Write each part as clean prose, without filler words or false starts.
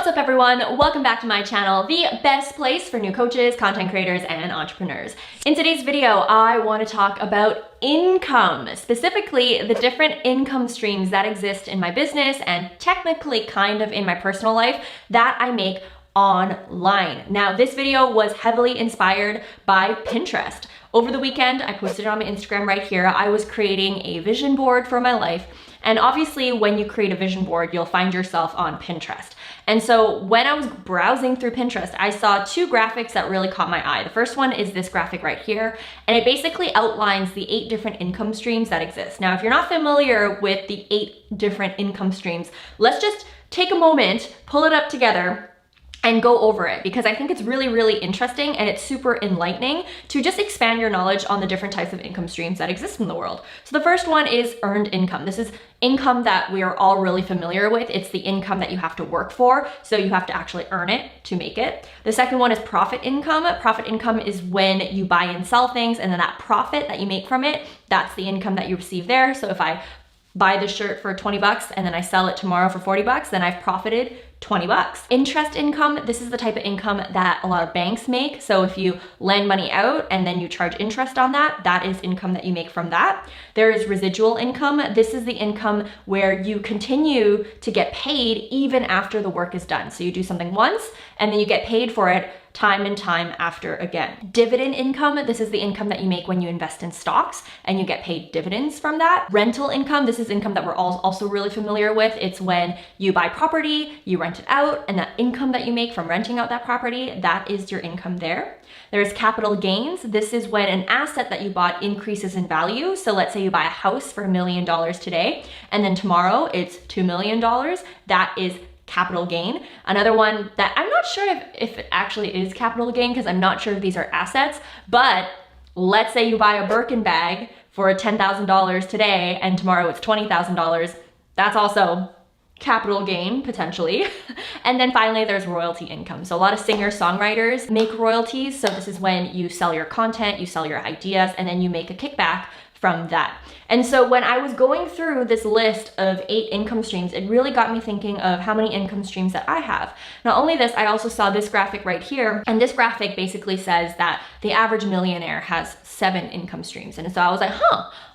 What's up everyone? Welcome back to my channel, the best place for new coaches, content creators, and entrepreneurs. In today's video, I want to talk about income, specifically the different income streams that exist in my business and technically kind of in my personal life that I make online. Now, this video was heavily inspired by Pinterest. Over the weekend, I posted it on my Instagram right here. I was creating a vision board for my life. And obviously when you create a vision board, you'll find yourself on Pinterest. And so when I was browsing through Pinterest, I saw two graphics that really caught my eye. The first one is this graphic right here, and it basically outlines the 8 different income streams that exist. Now, if you're not familiar with the 8 different income streams, let's just take a moment, pull it up together, and go over it, because I think it's really, really interesting and it's super enlightening to just expand your knowledge on the different types of income streams that exist in the world. So the first one is earned income. This is income that we are all really familiar with. It's the income that you have to work for, so you have to actually earn it to make it. The second one is profit income. Profit income is when you buy and sell things, and then that profit that you make from it, that's the income that you receive there. So if I buy this shirt for 20 bucks and then I sell it tomorrow for 40 bucks, then I've profited 20 bucks. Interest income, this is the type of income that a lot of banks make. So if you lend money out and then you charge interest on that, that is income that you make from that. There is residual income. This is the income where you continue to get paid even after the work is done. So you do something once and then you get paid for it time and time after again. Dividend income, this is the income that you make when you invest in stocks and you get paid dividends from that. Rental income, this is income that we're all also really familiar with. It's when you buy property, you rent it out, and that income that you make from renting out that property, that is your income there. There's capital gains. This is when an asset that you bought increases in value. So let's say you buy a house for $1 million today, and then tomorrow it's $2 million. That is capital gain. Another one that I'm not sure if it actually is capital gain, because I'm not sure if these are assets, but let's say you buy a Birkin bag for $10,000 today and tomorrow it's $20,000. That's also capital gain potentially. And then finally there's royalty income. So a lot of singer-songwriters make royalties. So this is when you sell your content, you sell your ideas, and then you make a kickback from that. And so when I was going through this list of 8 income streams, it really got me thinking of how many income streams that I have. Not only this, I also saw this graphic right here, and this graphic basically says that the average millionaire has 7 income streams. And so I was like,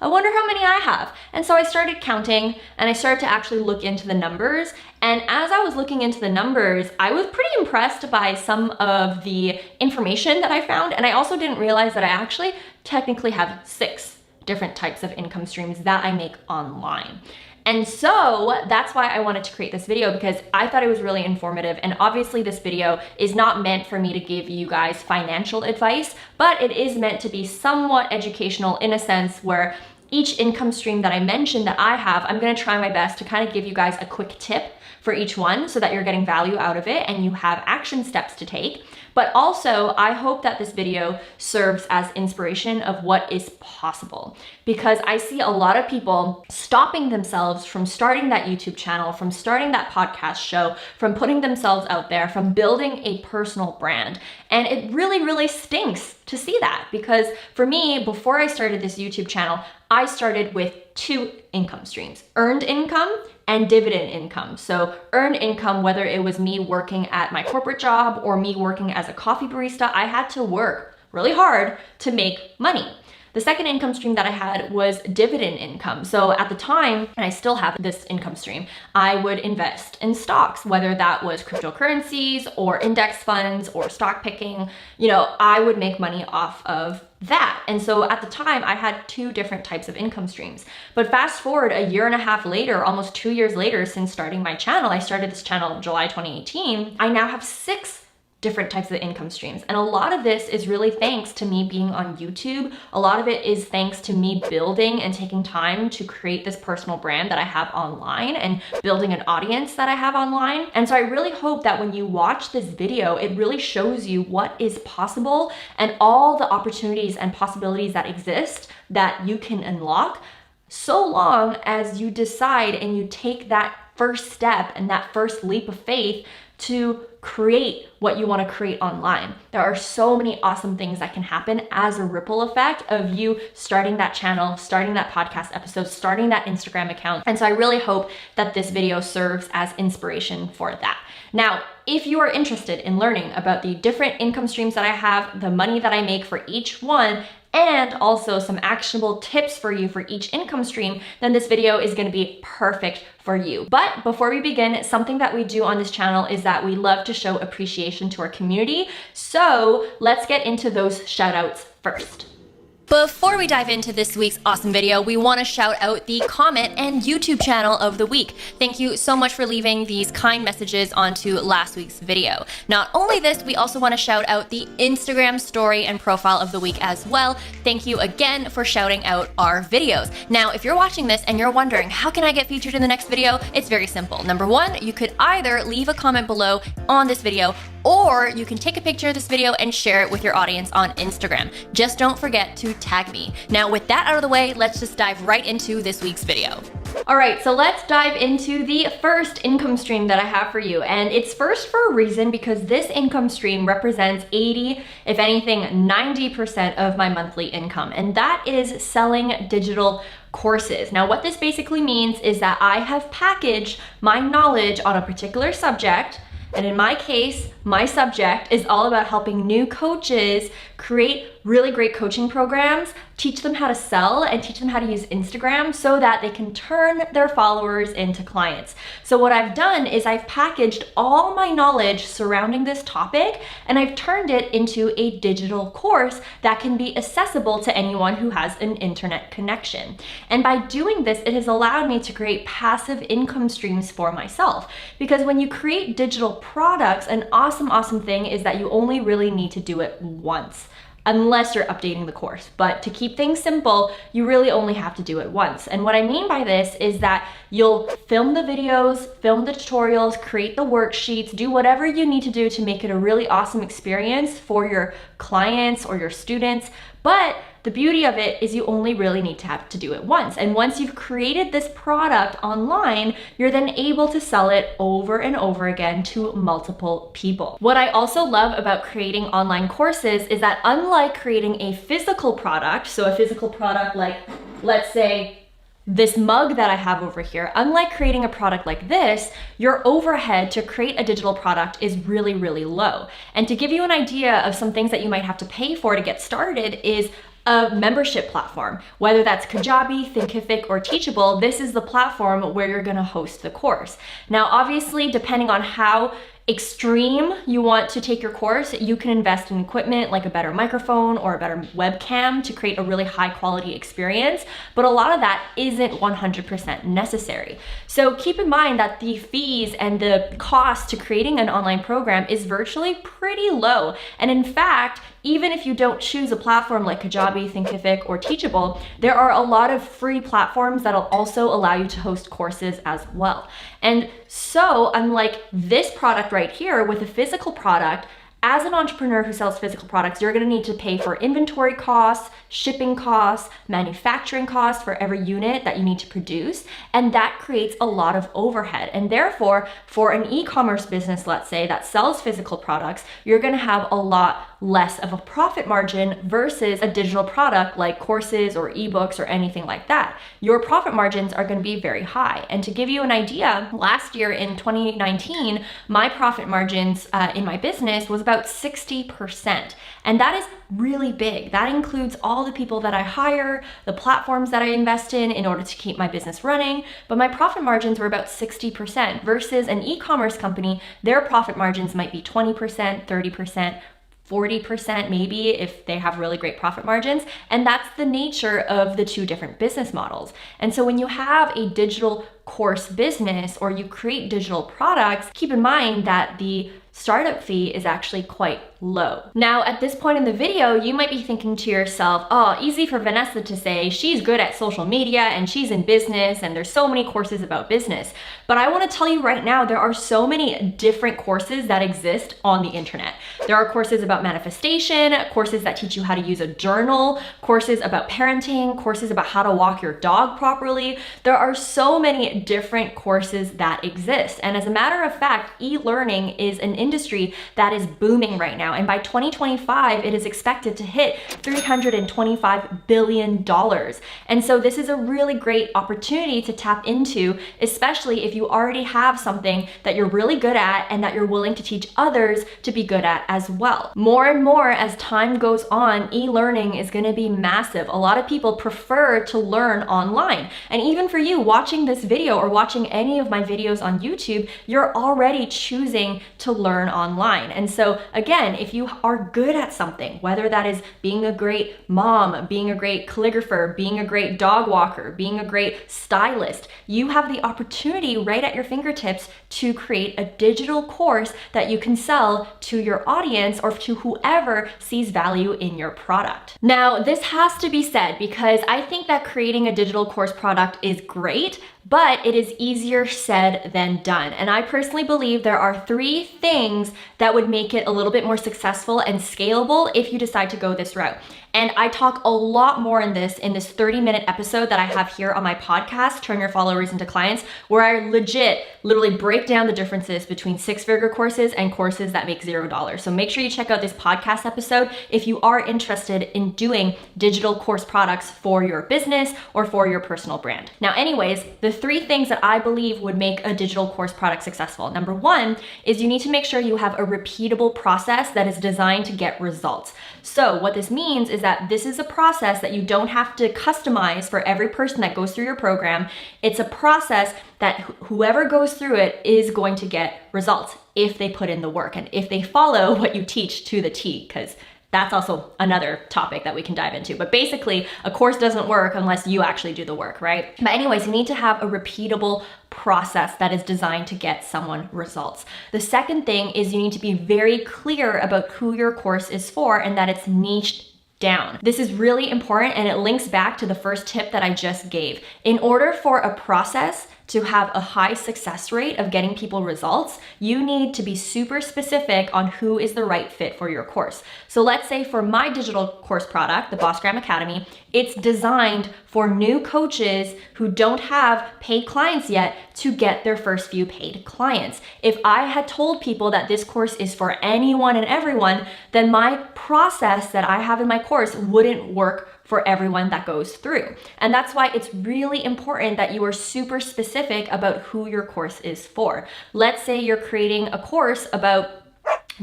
I wonder how many I have. And so I started counting and I started to actually look into the numbers. And as I was looking into the numbers, I was pretty impressed by some of the information that I found. And I also didn't realize that I actually technically have 6 different types of income streams that I make online. And so that's why I wanted to create this video, because I thought it was really informative. And obviously this video is not meant for me to give you guys financial advice, but it is meant to be somewhat educational in a sense where each income stream that I mentioned that I have, I'm gonna try my best to kind of give you guys a quick tip for each one so that you're getting value out of it and you have action steps to take. But also, I hope that this video serves as inspiration of what is possible, because I see a lot of people stopping themselves from starting that YouTube channel, from starting that podcast show, from putting themselves out there, from building a personal brand. And it really, really stinks to see that, because for me, before I started this YouTube channel, I started with 2 income streams: earned income and dividend income. So earned income, whether it was me working at my corporate job or me working as a coffee barista, I had to work really hard to make money. The second income stream that I had was dividend income. So at the time, and I still have this income stream, I would invest in stocks, whether that was cryptocurrencies or index funds or stock picking. You know, I would make money off of that. And so at the time I had 2 different types of income streams. But fast forward a year and a half later, almost 2 years later since starting my channel, I started this channel in July 2018, I now have 6 different types of income streams. And a lot of this is really thanks to me being on YouTube. A lot of it is thanks to me building and taking time to create this personal brand that I have online and building an audience that I have online. And so I really hope that when you watch this video, it really shows you what is possible and all the opportunities and possibilities that exist that you can unlock, so long as you decide and you take that first step and that first leap of faith to create what you want to create online. There are so many awesome things that can happen as a ripple effect of you starting that channel, starting that podcast episode, starting that Instagram account. And so I really hope that this video serves as inspiration for that. Now, if you are interested in learning about the different income streams that I have, the money that I make for each one, and also some actionable tips for you for each income stream, then this video is gonna be perfect for you. But before we begin, something that we do on this channel is that we love to show appreciation to our community. So let's get into those shout outs first. Before we dive into this week's awesome video, we want to shout out the comment and YouTube channel of the week. Thank you so much for leaving these kind messages onto last week's video. Not only this, we also want to shout out the Instagram story and profile of the week as well. Thank you again for shouting out our videos. Now, if you're watching this and you're wondering, how can I get featured in the next video? It's very simple. Number one, you could either leave a comment below on this video, or you can take a picture of this video and share it with your audience on Instagram. Just don't forget to tag me. Now, with that out of the way, let's just dive right into this week's video. All right, so let's dive into the first income stream that I have for you. And it's first for a reason, because this income stream represents 80, if anything, 90% of my monthly income. And that is selling digital courses. Now, what this basically means is that I have packaged my knowledge on a particular subject. And in my case, my subject is all about helping new coaches create really great coaching programs, teach them how to sell, and teach them how to use Instagram so that they can turn their followers into clients. So what I've done is I've packaged all my knowledge surrounding this topic, and I've turned it into a digital course that can be accessible to anyone who has an internet connection. And by doing this, it has allowed me to create passive income streams for myself. Because when you create digital products, an awesome thing is that you only really need to do it once, unless you're updating the course. But to keep things simple, you really only have to do it once. And what I mean by this is that you'll film the videos, film the tutorials, create the worksheets, do whatever you need to do to make it a really awesome experience for your clients or your students. But the beauty of it is you only really need to have to do it once. And once you've created this product online, you're then able to sell it over and over again to multiple people. What I also love about creating online courses is that unlike creating a physical product, so a physical product like, let's say, this mug that I have over here, unlike creating a product like this, your overhead to create a digital product is really low. And to give you an idea of some things that you might have to pay for to get started is a membership platform. Whether that's Kajabi, Thinkific, or Teachable, this is the platform where you're gonna host the course. Now, obviously, depending on how extreme you want to take your course, you can invest in equipment like a better microphone or a better webcam to create a really high quality experience, but a lot of that isn't 100% necessary. So keep in mind that the fees and the cost to creating an online program is virtually pretty low. And in fact, even if you don't choose a platform like Kajabi, Thinkific, or Teachable, there are a lot of free platforms that'll also allow you to host courses as well. And so, unlike this product right here with a physical product, as an entrepreneur who sells physical products, you're gonna need to pay for inventory costs, shipping costs, manufacturing costs for every unit that you need to produce, and that creates a lot of overhead. And therefore, for an e-commerce business, let's say, that sells physical products, you're gonna have a lot less of a profit margin versus a digital product like courses or ebooks or anything like that. Your profit margins are going to be very high. And to give you an idea, last year in 2019, my profit margins in my business was about 60%. And that is really big. That includes all the people that I hire, the platforms that I invest in order to keep my business running. But my profit margins were about 60% versus an e-commerce company, their profit margins might be 20%, 30%, 40% maybe if they have really great profit margins. And that's the nature of the two different business models. And so when you have a digital course business or you create digital products, keep in mind that the startup fee is actually quite low. Now, at this point in the video, you might be thinking to yourself, oh, easy for Vanessa to say, she's good at social media and she's in business and there's so many courses about business. But I wanna tell you right now, there are so many different courses that exist on the internet. There are courses about manifestation, courses that teach you how to use a journal, courses about parenting, courses about how to walk your dog properly. There are so many different courses that exist. And as a matter of fact, e-learning is an industry that is booming right now. And by 2025, it is expected to hit $325 billion. And so this is a really great opportunity to tap into, especially if you already have something that you're really good at and that you're willing to teach others to be good at as well. More and more as time goes on, e-learning is going to be massive. A lot of people prefer to learn online. And even for you watching this video or watching any of my videos on YouTube, you're already choosing to learn online. And so again, if you are good at something, whether that is being a great mom, being a great calligrapher, being a great dog walker, being a great stylist, you have the opportunity right at your fingertips to create a digital course that you can sell to your audience or to whoever sees value in your product. Now, this has to be said because I think that creating a digital course product is great, but it is easier said than done. And I personally believe there are 3 things that would make it a little bit more successful and scalable if you decide to go this route. And I talk a lot more in this 30-minute episode that I have here on my podcast, Turn Your Followers into Clients, where I literally break down the differences between 6-figure courses and courses that make $0. So make sure you check out this podcast episode if you are interested in doing digital course products for your business or for your personal brand. Now, anyways, the 3 things that I believe would make a digital course product successful. Number 1 is you need to make sure you have a repeatable process that is designed to get results. So what this means is that this is a process that you don't have to customize for every person that goes through your program. It's a process that whoever goes through it is going to get results if they put in the work and if they follow what you teach to the T, because that's also another topic that we can dive into. But basically, a course doesn't work unless you actually do the work, right? But anyways, you need to have a repeatable process that is designed to get someone results. The second thing is you need to be very clear about who your course is for and that it's niched down. This is really important and it links back to the first tip that I just gave. In order for a process to have a high success rate of getting people results, you need to be super specific on who is the right fit for your course. So let's say for my digital course product, the Bossgram Academy, it's designed for new coaches who don't have paid clients yet to get their first few paid clients. If I had told people that this course is for anyone and everyone, then my process that I have in my course wouldn't work for everyone that goes through. And that's why it's really important that you are super specific about who your course is for. Let's say you're creating a course about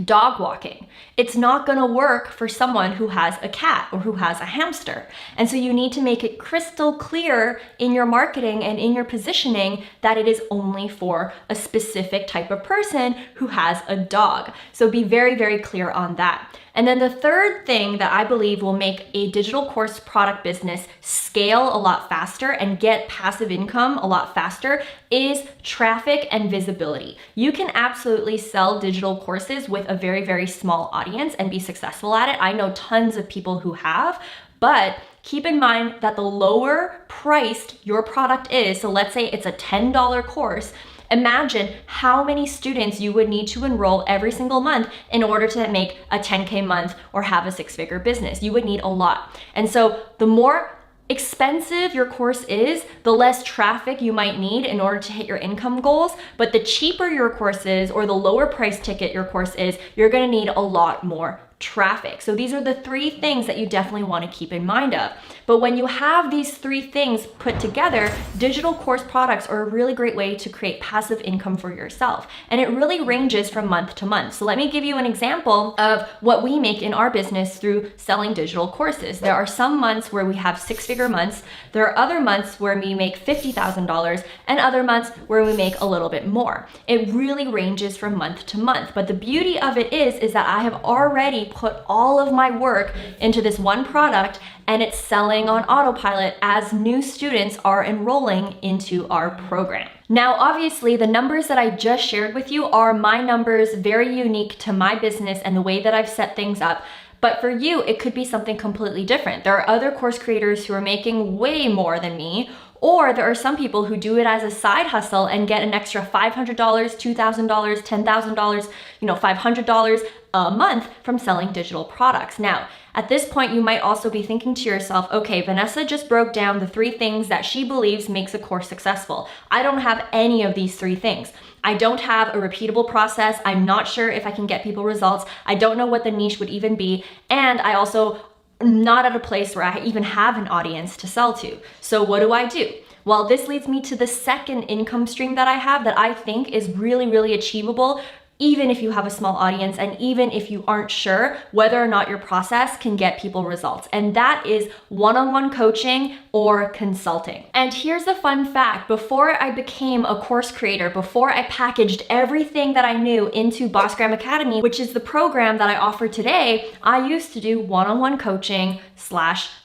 dog walking. It's not gonna work for someone who has a cat or who has a hamster. And so you need to make it crystal clear in your marketing and in your positioning that it is only for a specific type of person who has a dog. So be very, very clear on that. And then the third thing that I believe will make a digital course product business scale a lot faster and get passive income a lot faster is traffic and visibility. You can absolutely sell digital courses with a very, very small audience and be successful at it. I know tons of people who have, but keep in mind that the lower priced your product is, so let's say it's a $10 course, imagine how many students you would need to enroll every single month in order to make a 10K month or have a 6-figure business. You would need a lot. And so the more expensive your course is, the less traffic you might need in order to hit your income goals. But the cheaper your course is or the lower price ticket your course is, you're gonna need a lot more traffic. So these are the 3 things that you definitely want to keep in mind of. But when you have these 3 things put together, digital course products are a really great way to create passive income for yourself. And it really ranges from month to month. So let me give you an example of what we make in our business through selling digital courses. There are some months where we have 6-figure months. There are other months where we make $50,000 and other months where we make a little bit more. It really ranges from month to month. But the beauty of it is that I have already put all of my work into this one product and it's selling on autopilot as new students are enrolling into our program. Now, obviously, the numbers that I just shared with you are my numbers, very unique to my business and the way that I've set things up. But for you, it could be something completely different. There are other course creators who are making way more than me, Or there are some people who do it as a side hustle and get an extra $500, $2,000, $10,000, $500 a month from selling digital products. Now, at this point, you might also be thinking to yourself, okay, Vanessa just broke down the 3 things that she believes makes a course successful. I don't have any of these 3 things. I don't have a repeatable process. I'm not sure if I can get people results. I don't know what the niche would even be. And I also am not at a place where I even have an audience to sell to. So what do? Well, this leads me to the second income stream that I have that I think is really, really achievable, even if you have a small audience and even if you aren't sure whether or not your process can get people results. And that is one-on-one coaching or consulting. And here's a fun fact. Before I became a course creator, before I packaged everything that I knew into Bossgram Academy, which is the program that I offer today, I used to do one-on-one coaching /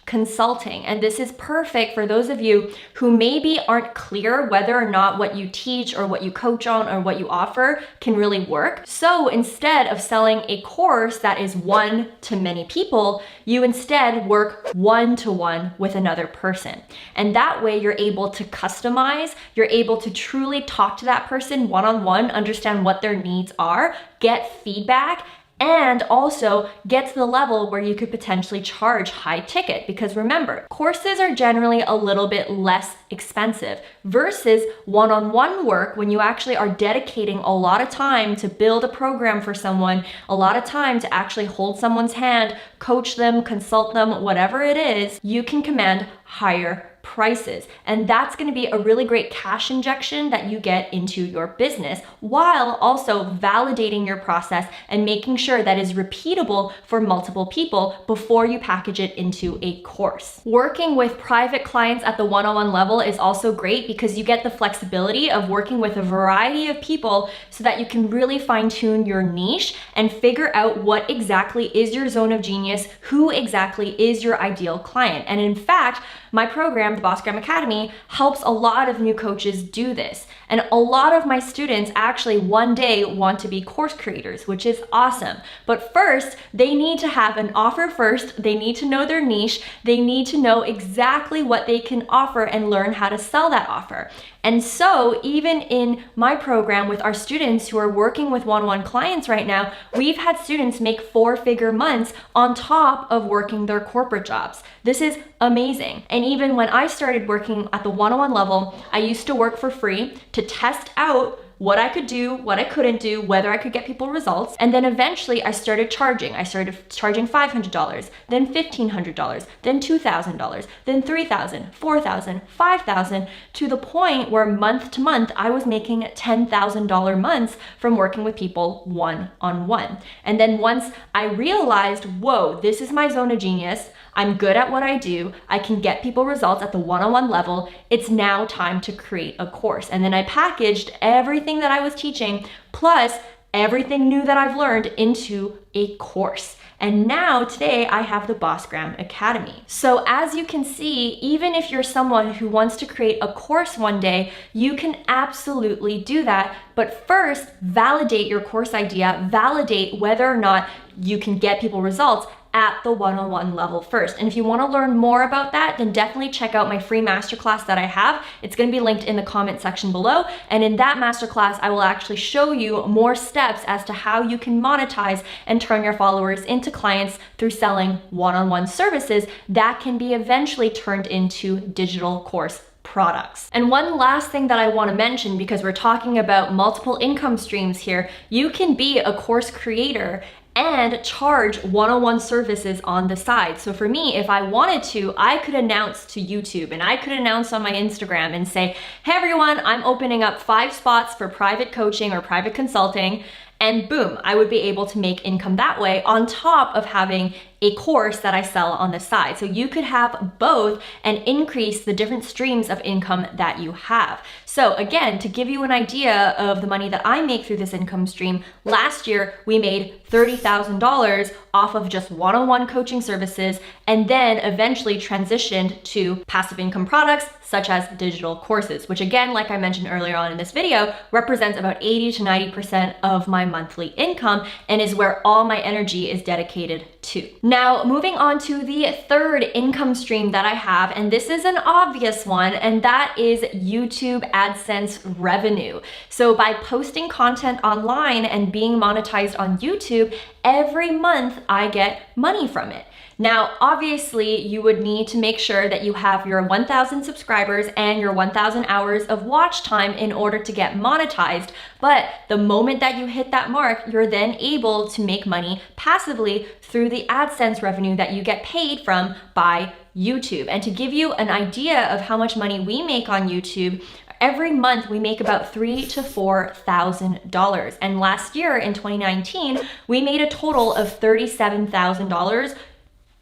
consulting. And this is perfect for those of you who maybe aren't clear whether or not what you teach or what you coach on or what you offer can really work. So instead of selling a course that is one to many people, you instead work one-to-one with another person. And that way you're able to customize, you're able to truly talk to that person one-on-one, understand what their needs are, get feedback, and also get to the level where you could potentially charge high ticket. Because remember, courses are generally a little bit less expensive versus one-on-one work when you actually are dedicating a lot of time to build a program for someone, a lot of time to actually hold someone's hand, coach them, consult them, whatever it is, you can command higher prices. And that's going to be a really great cash injection that you get into your business while also validating your process and making sure that is repeatable for multiple people before you package it into a course. Working with private clients at the one-on-one level is also great because you get the flexibility of working with a variety of people so that you can really fine-tune your niche and figure out what exactly is your zone of genius, who exactly is your ideal client. And in fact, my program, the Bossgram Academy, helps a lot of new coaches do this. And a lot of my students actually one day want to be course creators, which is awesome. But first, they need to have an offer first. They need to know their niche. They need to know exactly what they can offer and learn how to sell that offer. And so even in my program with our students who are working with one-on-one clients right now, we've had students make 4-figure months on top of working their corporate jobs. This is amazing. And even when I started working at the one-on-one level, I used to work for free to test out what I could do, what I couldn't do, whether I could get people results. And then eventually I started charging. I started charging $500, then $1,500, then $2,000, then $3,000, $4,000, $5,000, to the point where month to month I was making $10,000 months from working with people one-on-one. And then once I realized, whoa, this is my zone of genius, I'm good at what I do, I can get people results at the one-on-one level, it's now time to create a course. And then I packaged everything that I was teaching plus everything new that I've learned into a course. And now today I have the Bossgram Academy. So as you can see, even if you're someone who wants to create a course one day, you can absolutely do that. But first, validate your course idea, validate whether or not you can get people results at the one-on-one level first. And if you want to learn more about that, then definitely check out my free masterclass that I have. It's going to be linked in the comment section below. And in that masterclass, I will actually show you more steps as to how you can monetize and turn your followers into clients through selling one-on-one services that can be eventually turned into digital course products. And one last thing that I want to mention, because we're talking about multiple income streams here, you can be a course creator and charge one-on-one services on the side. So for me, if I wanted to, I could announce to YouTube and I could announce on my Instagram and say, hey everyone, I'm opening up 5 spots for private coaching or private consulting. And boom, I would be able to make income that way on top of having a course that I sell on the side. So you could have both and increase the different streams of income that you have. So again, to give you an idea of the money that I make through this income stream, last year we made $30,000 off of just one-on-one coaching services, and then eventually transitioned to passive income products such as digital courses, which again, like I mentioned earlier on in this video, represents about 80 to 90% of my monthly income and is where all my energy is dedicated to. Now, moving on to the third income stream that I have, and this is an obvious one, and that is YouTube AdSense revenue. So by posting content online and being monetized on YouTube, every month I get money from it. Now, obviously, you would need to make sure that you have your 1,000 subscribers and your 1,000 hours of watch time in order to get monetized. But the moment that you hit that mark, you're then able to make money passively through the AdSense revenue that you get paid from by YouTube. And to give you an idea of how much money we make on YouTube, every month we make about $3,000 to $4,000. And last year in 2019, we made a total of $37,000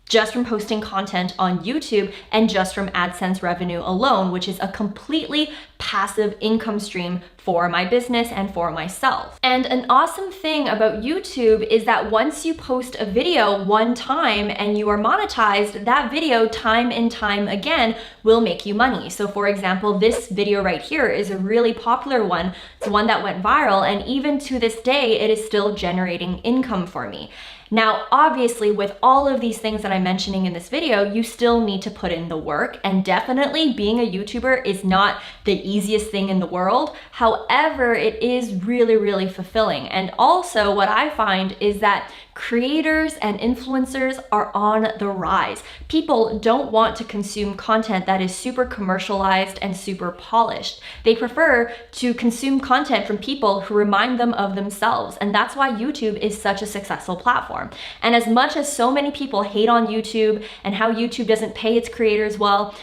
just from posting content on YouTube and just from AdSense revenue alone, which is a completely passive income stream for my business and for myself. And an awesome thing about YouTube is that once you post a video one time and you are monetized, that video time and time again will make you money. So for example, this video right here is a really popular one. It's one that went viral, and even to this day, it is still generating income for me. Now, obviously, with all of these things that I'm mentioning in this video, you still need to put in the work, and definitely being a YouTuber is not the easiest thing in the world. However, it is really, really fulfilling. And also what I find is that creators and influencers are on the rise. People don't want to consume content that is super commercialized and super polished. They prefer to consume content from people who remind them of themselves. And that's why YouTube is such a successful platform. And as much as so many people hate on YouTube and how YouTube doesn't pay its creators well,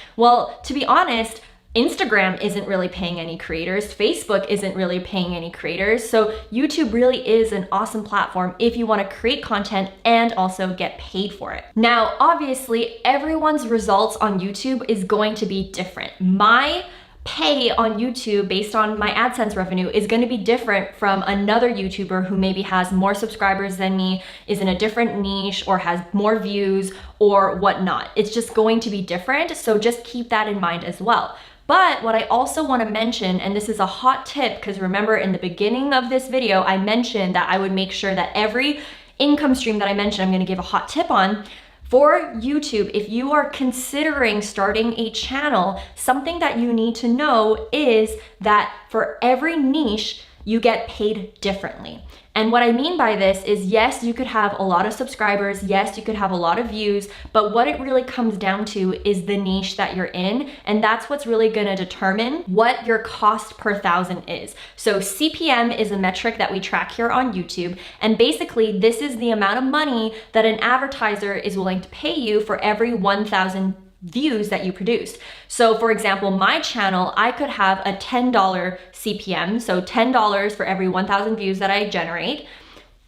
to be honest, Instagram isn't really paying any creators. Facebook isn't really paying any creators. So YouTube really is an awesome platform if you want to create content and also get paid for it. Now, obviously, everyone's results on YouTube is going to be different. My pay on YouTube based on my AdSense revenue is going to be different from another YouTuber who maybe has more subscribers than me, is in a different niche, or has more views or whatnot. It's just going to be different. So just keep that in mind as well. But what I also want to mention, and this is a hot tip, because remember in the beginning of this video, I mentioned that I would make sure that every income stream that I mentioned, I'm going to give a hot tip on. For YouTube, if you are considering starting a channel, something that you need to know is that for every niche, you get paid differently. And what I mean by this is, yes, you could have a lot of subscribers, yes, you could have a lot of views, but what it really comes down to is the niche that you're in, and that's what's really gonna determine what your cost per thousand is. So CPM is a metric that we track here on YouTube, and basically this is the amount of money that an advertiser is willing to pay you for every 1,000 views that you produced. So for example, my channel, I could have a $10 CPM, so $10 for every 1,000 views that I generate,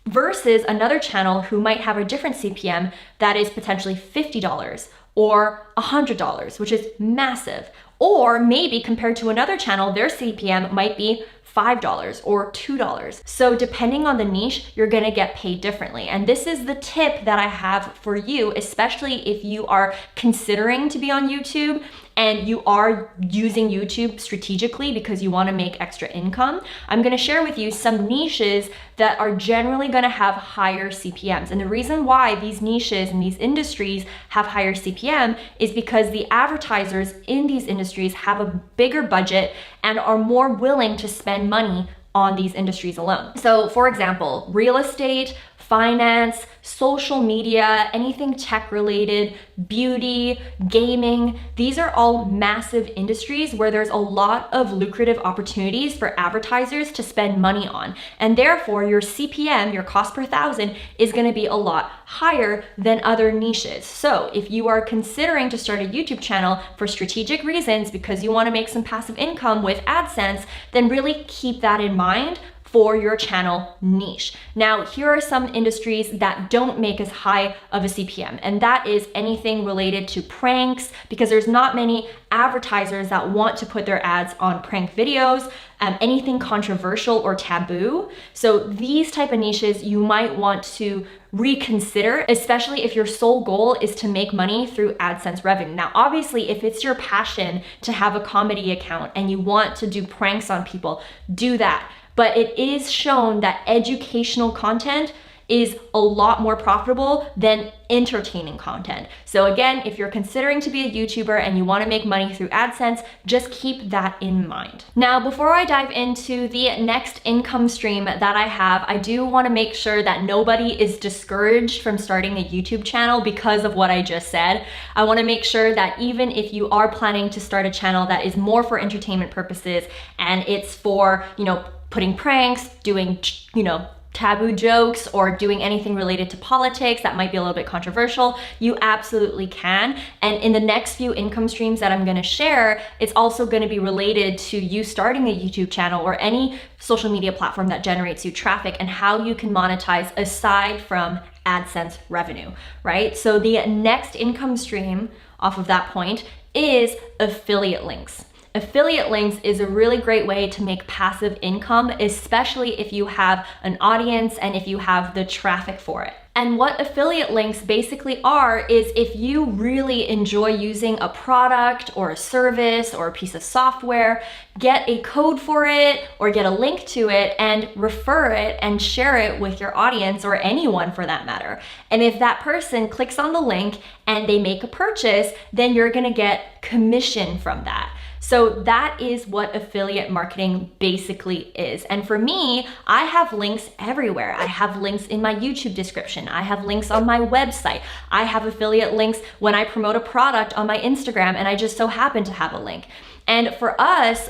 versus another channel who might have a different CPM that is potentially $50 or $100, which is massive. Or maybe compared to another channel, their CPM might be $5 or $2. So depending on the niche, you're gonna get paid differently. And this is the tip that I have for you, especially if you are considering to be on YouTube and you are using YouTube strategically because you wanna make extra income. I'm gonna share with you some niches that are generally gonna have higher CPMs. And the reason why these niches and these industries have higher CPM is because the advertisers in these industries have a bigger budget and are more willing to spend money on these industries alone. So for example, real estate, finance, social media, anything tech related, beauty, gaming, these are all massive industries where there's a lot of lucrative opportunities for advertisers to spend money on. And therefore your CPM, your cost per thousand, is gonna be a lot higher than other niches. So if you are considering to start a YouTube channel for strategic reasons because you wanna make some passive income with AdSense, then really keep that in mind for your channel niche. Now, here are some industries that don't make as high of a CPM, and that is anything related to pranks, because there's not many advertisers that want to put their ads on prank videos, anything controversial or taboo. So these type of niches you might want to reconsider, especially if your sole goal is to make money through AdSense revenue. Now, obviously, if it's your passion to have a comedy account and you want to do pranks on people, do that. But it is shown that educational content is a lot more profitable than entertaining content. So again, if you're considering to be a YouTuber and you want to make money through AdSense, just keep that in mind. Now, before I dive into the next income stream that I have, I do want to make sure that nobody is discouraged from starting a YouTube channel because of what I just said. I want to make sure that even if you are planning to start a channel that is more for entertainment purposes and it's for, putting pranks, doing, taboo jokes, or doing anything related to politics that might be a little bit controversial, you absolutely can. And in the next few income streams that I'm gonna share, it's also gonna be related to you starting a YouTube channel or any social media platform that generates you traffic and how you can monetize aside from AdSense revenue, right? So the next income stream off of that point is affiliate links. Affiliate links is a really great way to make passive income, especially if you have an audience and if you have the traffic for it. And what affiliate links basically are is if you really enjoy using a product or a service or a piece of software, get a code for it or get a link to it and refer it and share it with your audience or anyone for that matter. And if that person clicks on the link and they make a purchase, then you're gonna get commission from that. So that is what affiliate marketing basically is. And for me, I have links everywhere. I have links in my YouTube description. I have links on my website. I have affiliate links when I promote a product on my Instagram and I just so happen to have a link. And for us,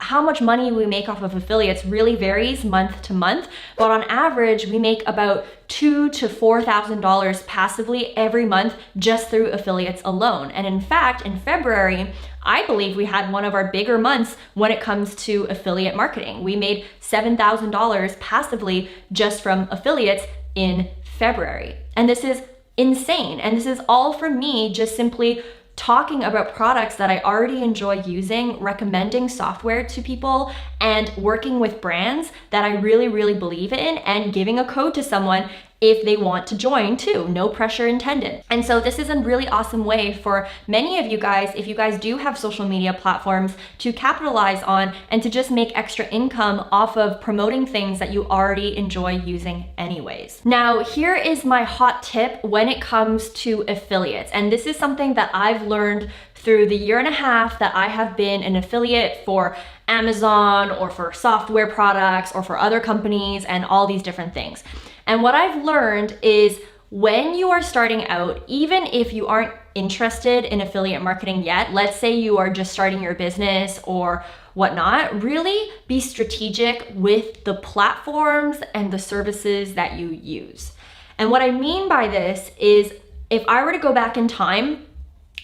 how much money we make off of affiliates really varies month to month, but on average, we make about $2,000 to $4,000 passively every month just through affiliates alone. And in fact, in February, I believe we had one of our bigger months when it comes to affiliate marketing. We made $7,000 passively just from affiliates in February. And this is insane. And this is all from me just simply talking about products that I already enjoy using, recommending software to people, and working with brands that I really, really believe in, and giving a code to someone if they want to join too. No pressure intended. And so this is a really awesome way for many of you guys, if you guys do have social media platforms, to capitalize on and to just make extra income off of promoting things that you already enjoy using anyways. Now, here is my hot tip when it comes to affiliates. And this is something that I've learned through the 1.5 years that I have been an affiliate for Amazon or for software products or for other companies and all these different things. And what I've learned is when you are starting out, even if you aren't interested in affiliate marketing yet, let's say you are just starting your business or whatnot, really be strategic with the platforms and the services that you use. And what I mean by this is if I were to go back in time,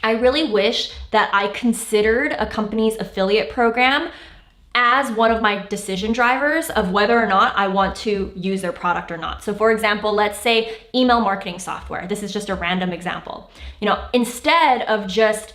I really wish that I considered a company's affiliate program as one of my decision drivers of whether or not I want to use their product or not. So for example, let's say email marketing software. This is just a random example. Instead of just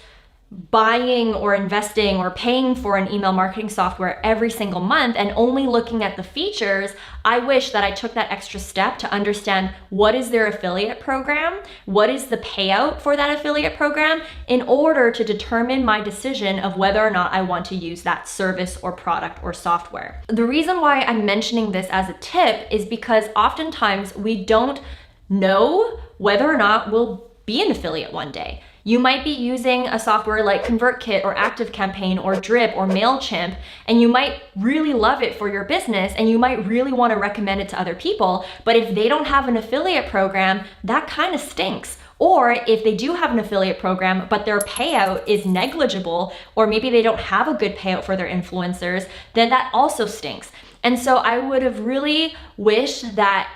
buying or investing or paying for an email marketing software every single month and only looking at the features, I wish that I took that extra step to understand what is their affiliate program, what is the payout for that affiliate program, in order to determine my decision of whether or not I want to use that service or product or software. The reason why I'm mentioning this as a tip is because oftentimes we don't know whether or not we'll be an affiliate one day. You might be using a software like ConvertKit or ActiveCampaign or Drip or MailChimp, and you might really love it for your business and you might really want to recommend it to other people, but if they don't have an affiliate program, that kind of stinks. Or if they do have an affiliate program, but their payout is negligible, or maybe they don't have a good payout for their influencers, then that also stinks. And so I would have really wished that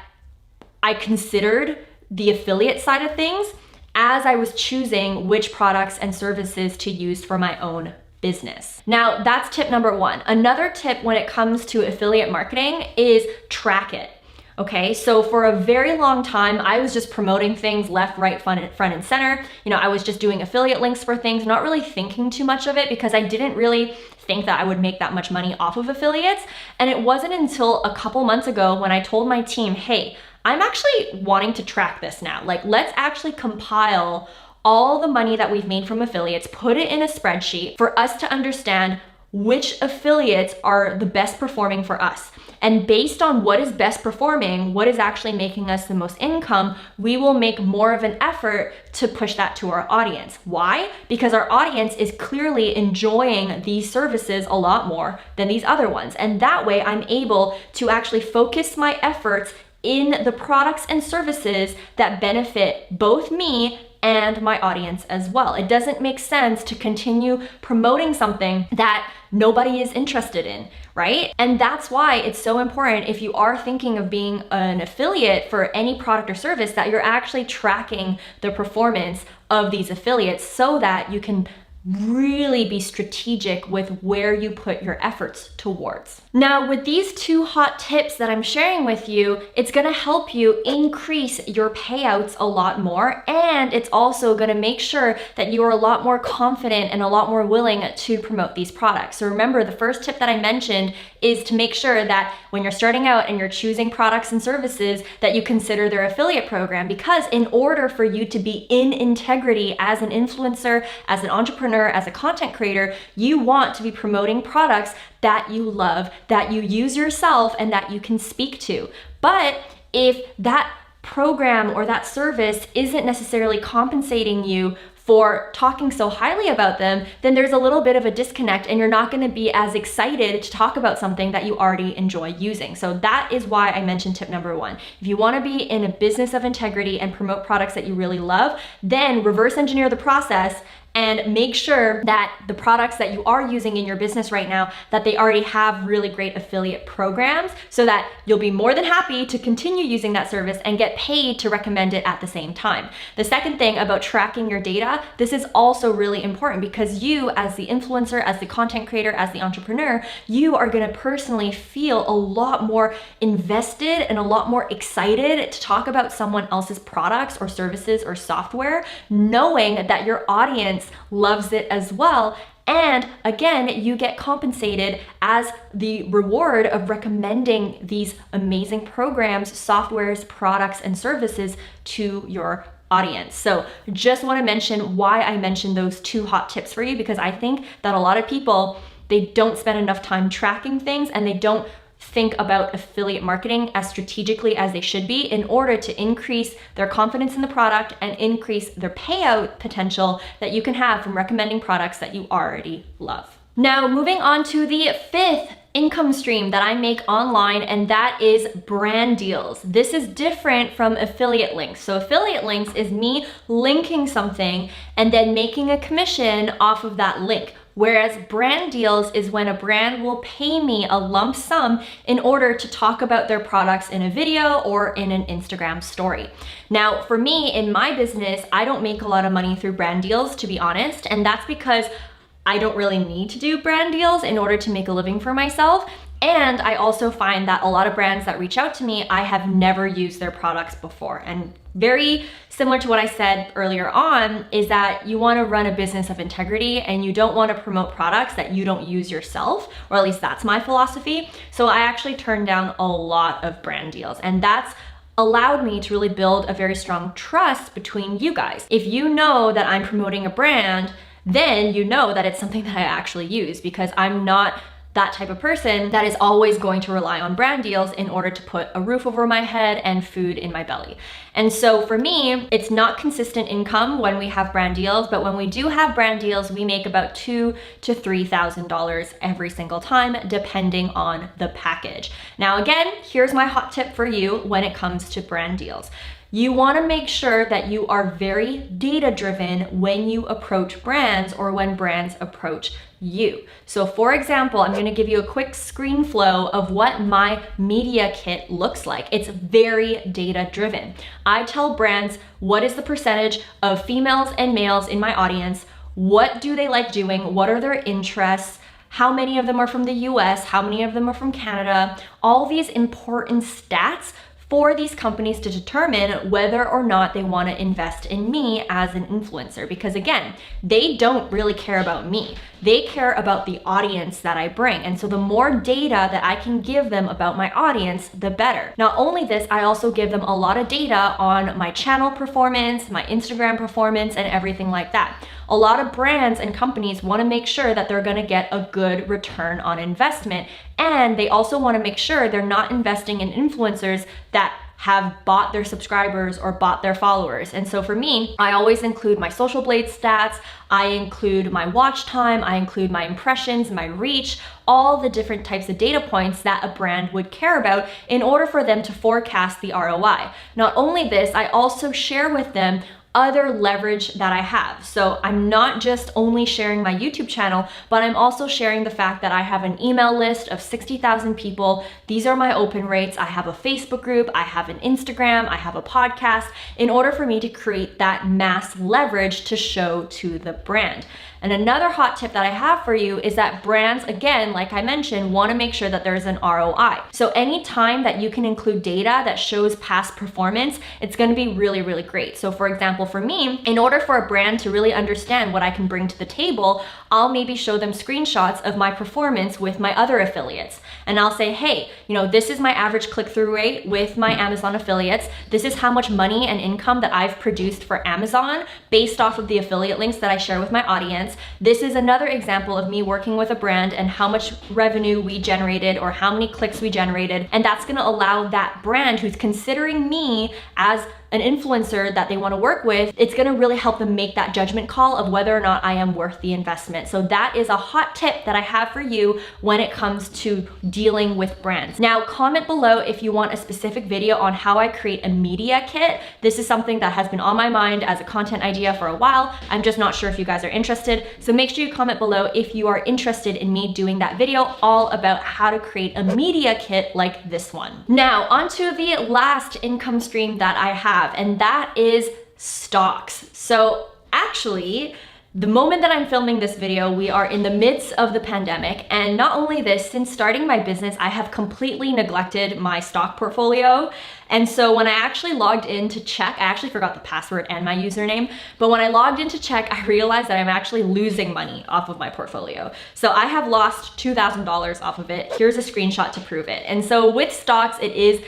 I considered the affiliate side of things as I was choosing which products and services to use for my own business. Now, that's tip number one. Another tip when it comes to affiliate marketing is track it. Okay, so for a very long time, I was just promoting things left, right, front, and center. I was just doing affiliate links for things, not really thinking too much of it because I didn't really think that I would make that much money off of affiliates. And it wasn't until a couple months ago when I told my team, hey, I'm actually wanting to track this now. Like, let's actually compile all the money that we've made from affiliates, put it in a spreadsheet for us to understand which affiliates are the best performing for us. And based on what is best performing, what is actually making us the most income, we will make more of an effort to push that to our audience. Why? Because our audience is clearly enjoying these services a lot more than these other ones. And that way I'm able to actually focus my efforts in the products and services that benefit both me and my audience as well. It doesn't make sense to continue promoting something that nobody is interested in, right? And that's why it's so important, if you are thinking of being an affiliate for any product or service, that you're actually tracking the performance of these affiliates so that you can really be strategic with where you put your efforts towards. Now, with these two hot tips that I'm sharing with you, it's gonna help you increase your payouts a lot more, and it's also gonna make sure that you are a lot more confident and a lot more willing to promote these products. So remember, the first tip that I mentioned is to make sure that when you're starting out and you're choosing products and services, that you consider their affiliate program, because in order for you to be in integrity as an influencer, as an entrepreneur, as a content creator, you want to be promoting products that you love, that you use yourself, and that you can speak to. But if that program or that service isn't necessarily compensating you for talking so highly about them, then there's a little bit of a disconnect and you're not gonna be as excited to talk about something that you already enjoy using. So that is why I mentioned tip number one. If you wanna be in a business of integrity and promote products that you really love, then reverse engineer the process and make sure that the products that you are using in your business right now, that they already have really great affiliate programs, so that you'll be more than happy to continue using that service and get paid to recommend it at the same time. The second thing about tracking your data, this is also really important, because you, as the influencer, as the content creator, as the entrepreneur, you are gonna personally feel a lot more invested and a lot more excited to talk about someone else's products or services or software, knowing that your audience loves it as well. And again, you get compensated as the reward of recommending these amazing programs, softwares, products, and services to your audience. So just want to mention why I mentioned those two hot tips for you, because I think that a lot of people, they don't spend enough time tracking things, and they don't think about affiliate marketing as strategically as they should be in order to increase their confidence in the product and increase their payout potential that you can have from recommending products that you already love. Now, moving on to the fifth income stream that I make online, and that is brand deals. This is different from affiliate links. So affiliate links is me linking something and then making a commission off of that link. Whereas brand deals is when a brand will pay me a lump sum in order to talk about their products in a video or in an Instagram story. Now, for me, in my business, I don't make a lot of money through brand deals, to be honest, and that's because I don't really need to do brand deals in order to make a living for myself. And I also find that a lot of brands that reach out to me, I have never used their products before. And very similar to what I said earlier on, is that you want to run a business of integrity and you don't want to promote products that you don't use yourself, or at least that's my philosophy. So I actually turned down a lot of brand deals, and that's allowed me to really build a very strong trust between you guys. If you know that I'm promoting a brand, then you know that it's something that I actually use, because I'm not that type of person that is always going to rely on brand deals in order to put a roof over my head and food in my belly. And so for me, it's not consistent income when we have brand deals, but when we do have brand deals, we make about $2,000 to $3,000 every single time, depending on the package. Now, again, here's my hot tip for you when it comes to brand deals. You want to make sure that you are very data-driven when you approach brands or when brands approach you. So for example, I'm going to give you a quick screen flow of what my media kit looks like. It's very data-driven. I tell brands what is the percentage of females and males in my audience, what do they like doing? What are their interests? How many of them are from the US? How many of them are from Canada? All these important stats for these companies to determine whether or not they want to invest in me as an influencer. Because again, they don't really care about me. They care about the audience that I bring. And so the more data that I can give them about my audience, the better. Not only this, I also give them a lot of data on my channel performance, my Instagram performance, and everything like that. A lot of brands and companies want to make sure that they're going to get a good return on investment. And they also want to make sure they're not investing in influencers that have bought their subscribers or bought their followers. And so for me, I always include my Social Blade stats, I include my watch time, I include my impressions, my reach, all the different types of data points that a brand would care about in order for them to forecast the ROI. Not only this, I also share with them other leverage that I have. So I'm not just only sharing my YouTube channel, but I'm also sharing the fact that I have an email list of 60,000 people. These are my open rates. I have a Facebook group, I have an Instagram, I have a podcast, in order for me to create that mass leverage to show to the brand. And another hot tip that I have for you is that brands, again, like I mentioned, want to make sure that there's an ROI. So anytime that you can include data that shows past performance, it's going to be really, really great. So for example, for me, in order for a brand to really understand what I can bring to the table, I'll maybe show them screenshots of my performance with my other affiliates. And I'll say, hey, this is my average click-through rate with my Amazon affiliates. This is how much money and income that I've produced for Amazon based off of the affiliate links that I share with my audience. This is another example of me working with a brand and how much revenue we generated or how many clicks we generated. And that's going to allow that brand who's considering me as an influencer that they want to work with, it's going to really help them make that judgment call of whether or not I am worth the investment. So that is a hot tip that I have for you when it comes to dealing with brands. Now, comment below if you want a specific video on how I create a media kit. This is something that has been on my mind as a content idea for a while. I'm just not sure if you guys are interested. So make sure you comment below if you are interested in me doing that video all about how to create a media kit like this one. Now, onto the last income stream that I have, and that is stocks. So actually, the moment that I'm filming this video, we are in the midst of the pandemic. And not only this, since starting my business, I have completely neglected my stock portfolio. And so when I actually logged in to check, I actually forgot the password and my username, but when I logged in to check, I realized that I'm actually losing money off of my portfolio. So I have lost $2,000 off of it. Here's a screenshot to prove it. And so with stocks, it is,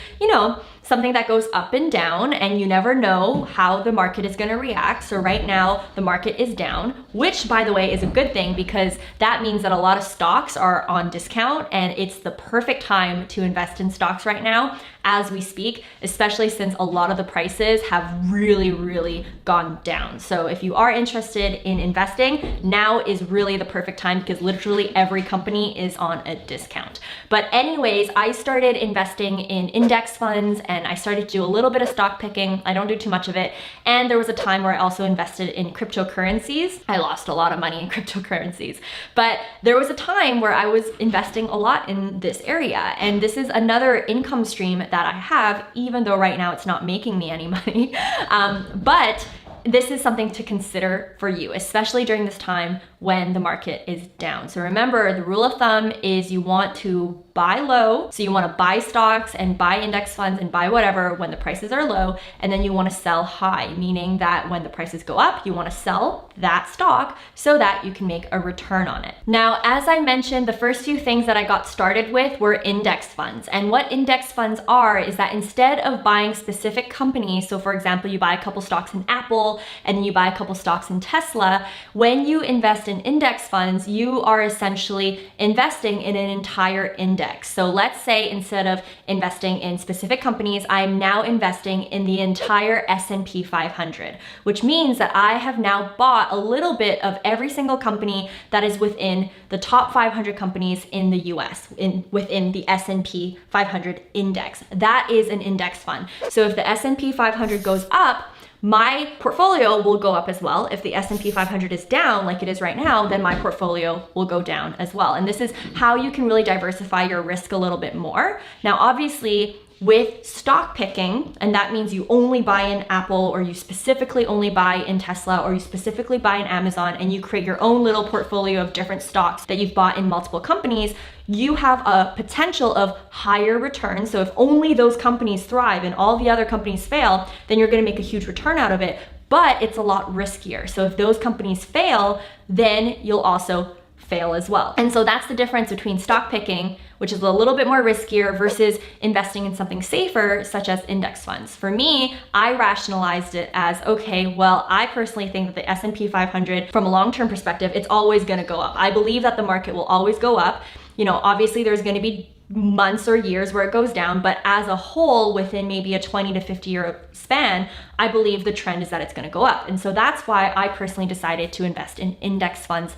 something that goes up and down, and you never know how the market is going to react. So right now the market is down, which by the way is a good thing, because that means that a lot of stocks are on discount, and it's the perfect time to invest in stocks right now as we speak, especially since a lot of the prices have really, really gone down. So if you are interested in investing, now is really the perfect time, because literally every company is on a discount. But anyways, I started investing in index funds, and I started to do a little bit of stock picking. I don't do too much of it. And there was a time where I also invested in cryptocurrencies. I lost a lot of money in cryptocurrencies, but there was a time where I was investing a lot in this area. And this is another income stream that I have, even though right now it's not making me any money. But this is something to consider for you, especially during this time when the market is down. So remember, the rule of thumb is you want to buy low. So you want to buy stocks and buy index funds and buy whatever when the prices are low. And then you want to sell high, meaning that when the prices go up, you want to sell that stock so that you can make a return on it. Now, as I mentioned, the first few things that I got started with were index funds. And what index funds are is that instead of buying specific companies, so for example, you buy a couple stocks in Apple and then you buy a couple stocks in Tesla, when you invest in index funds, you are essentially investing in an entire index. So let's say instead of investing in specific companies, I'm now investing in the entire S&P 500, which means that I have now bought a little bit of every single company that is within the top 500 companies in the US, within the S&P 500 index. That is an index fund. So if the S&P 500 goes up, my portfolio will go up as well. If the S&P 500 is down like it is right now, then my portfolio will go down as well. And this is how you can really diversify your risk a little bit more. Now, obviously, with stock picking, and that means you only buy in Apple, or you specifically only buy in Tesla, or you specifically buy in Amazon, and you create your own little portfolio of different stocks that you've bought in multiple companies, you have a potential of higher returns. So if only those companies thrive and all the other companies fail, then you're gonna make a huge return out of it, but it's a lot riskier. So if those companies fail, then you'll also fail as well. And so that's the difference between stock picking, which is a little bit more riskier, versus investing in something safer, such as index funds. For me, I rationalized it as, okay, well, I personally think that the S&P 500, from a long-term perspective, it's always gonna go up. I believe that the market will always go up. You know, obviously there's gonna be months or years where it goes down, but as a whole, within maybe a 20 to 50 year span, I believe the trend is that it's gonna go up. And so that's why I personally decided to invest in index funds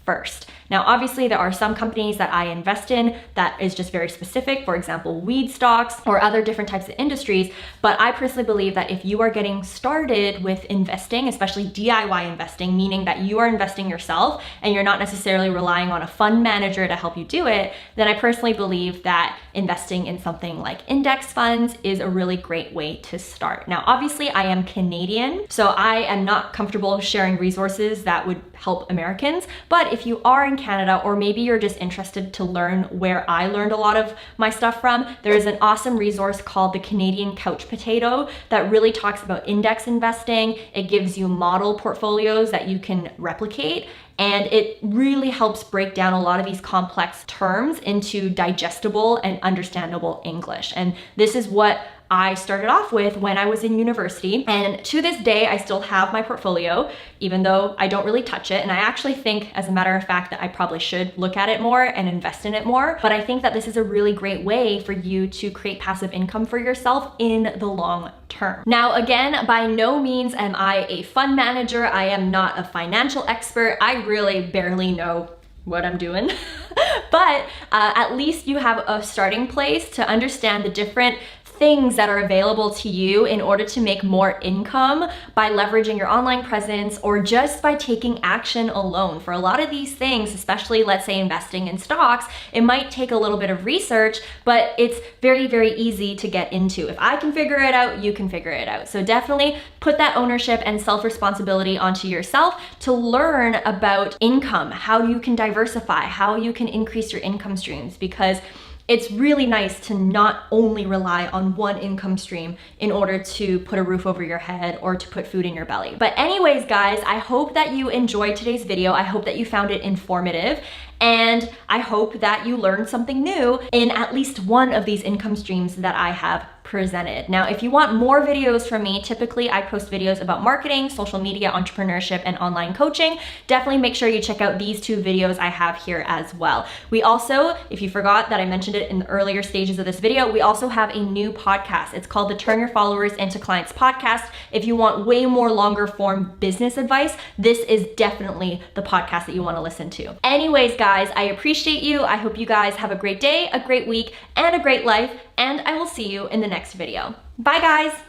first. Now, obviously there are some companies that I invest in that is just very specific, for example, weed stocks or other different types of industries. But I personally believe that if you are getting started with investing, especially DIY investing, meaning that you are investing yourself and you're not necessarily relying on a fund manager to help you do it, then I personally believe that investing in something like index funds is a really great way to start. Now, obviously I am Canadian, so I am not comfortable sharing resources that would help Americans. But if you are in Canada, or maybe you're just interested to learn where I learned a lot of my stuff from, there is an awesome resource called the Canadian Couch Potato that really talks about index investing. It gives you model portfolios that you can replicate, and it really helps break down a lot of these complex terms into digestible and understandable English. And this is what I started off with when I was in university, and to this day I still have my portfolio, even though I don't really touch it. And I actually think, as a matter of fact, that I probably should look at it more and invest in it more. But I think that this is a really great way for you to create passive income for yourself in the long term. Now, again, by no means am I a fund manager. I am not a financial expert. I really barely know what I'm doing. But at least you have a starting place to understand the different things that are available to you in order to make more income by leveraging your online presence, or just by taking action alone. For a lot of these things, especially let's say investing in stocks, it might take a little bit of research, but it's very, very easy to get into. If I can figure it out, you can figure it out. So definitely put that ownership and self-responsibility onto yourself to learn about income, how you can diversify, how you can increase your income streams, because it's really nice to not only rely on one income stream in order to put a roof over your head or to put food in your belly. But anyways, guys, I hope that you enjoyed today's video. I hope that you found it informative, and I hope that you learned something new in at least one of these income streams that I have presented. Now, if you want more videos from me, typically I post videos about marketing, social media, entrepreneurship, and online coaching. Definitely make sure you check out these two videos I have here as well. We also, if you forgot that I mentioned it in the earlier stages of this video, we also have a new podcast. It's called the Turn Your Followers into Clients podcast. If you want way more longer form business advice, this is definitely the podcast that you want to listen to. Anyways, guys, I appreciate you. I hope you guys have a great day, a great week, and a great life, and I will see you in the next video. Bye, guys.